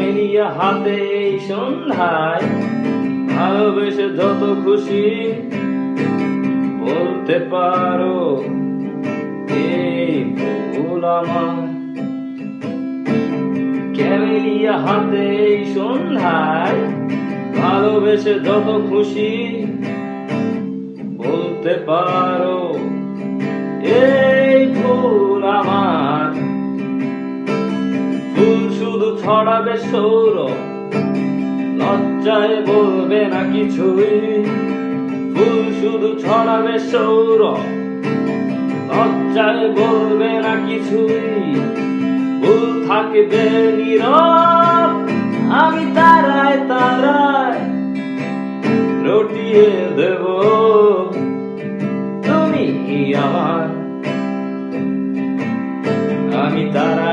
Camellia হাতে এই সন্ধ্যায় ভালোবেসে যত খুশি বলতে পারো এই ভুল আমার। ক্যামেলিয়া হাতে এই সন্ধ্যায় ভালোবেসে যত খুশি বলতে পারো এই ভুল আমার। ফুল শুধু ছড়াবে সৌরভ, লজ্জায় বলবে না কিছুই। ফুল শুধু ছড়াবে সৌরভ, লজ্জায় বলবে না কিছুই। ভুল থাকবে নীরব, আমি তারায় তারা